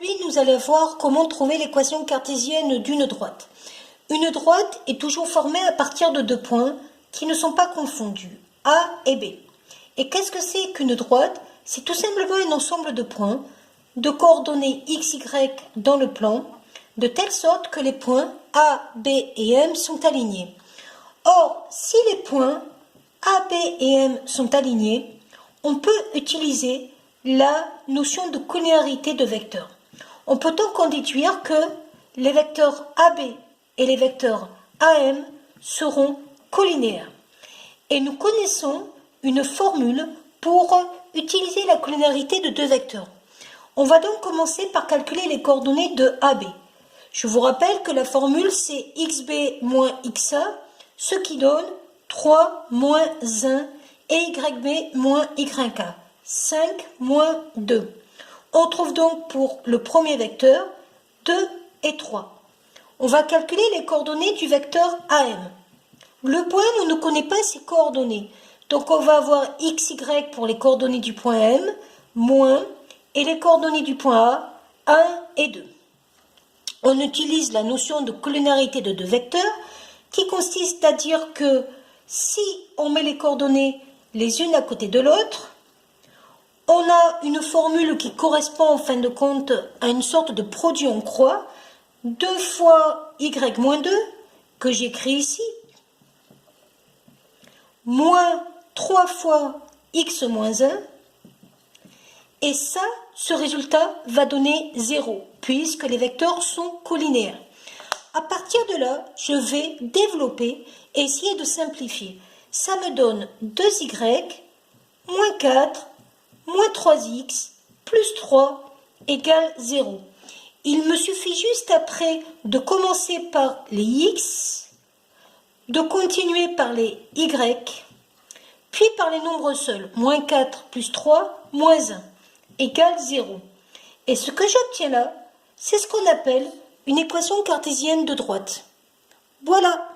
Aujourd'hui, nous allons voir comment trouver l'équation cartésienne d'une droite. Une droite est toujours formée à partir de deux points qui ne sont pas confondus, A et B. Et qu'est-ce que c'est qu'une droite? C'est tout simplement un ensemble de points, de coordonnées x, y dans le plan, de telle sorte que les points A, B et M sont alignés. Or, si les points A, B et M sont alignés, on peut utiliser la notion de collinéarité de vecteurs. On peut donc en déduire que les vecteurs AB et les vecteurs AM seront collinéaires. Et nous connaissons une formule pour utiliser la collinéarité de deux vecteurs. On va donc commencer par calculer les coordonnées de AB. Je vous rappelle que la formule c'est xb moins xa, ce qui donne 3 moins 1 et yb moins yk, 5 moins 2. On trouve donc pour le premier vecteur 2 et 3. On va calculer les coordonnées du vecteur AM. Le point ne nous connaît pas ses coordonnées. Donc on va avoir x, y pour les coordonnées du point M, moins, et les coordonnées du point A, 1 et 2. On utilise la notion de collinéarité de deux vecteurs, qui consiste à dire que si on met les coordonnées les unes à côté de l'autre, on a une formule qui correspond en fin de compte à une sorte de produit en croix, 2 fois y moins 2, que j'écris ici, moins 3 fois x moins 1, et ça, ce résultat va donner 0, puisque les vecteurs sont collinéaires. À partir de là, je vais développer et essayer de simplifier. Ça me donne 2y, moins 4, moins 3x, plus 3, égale 0. Il me suffit juste après de commencer par les x, de continuer par les y, puis par les nombres seuls, moins 4 plus 3, moins 1, égale 0. Et ce que j'obtiens là, c'est ce qu'on appelle une équation cartésienne de droite. Voilà.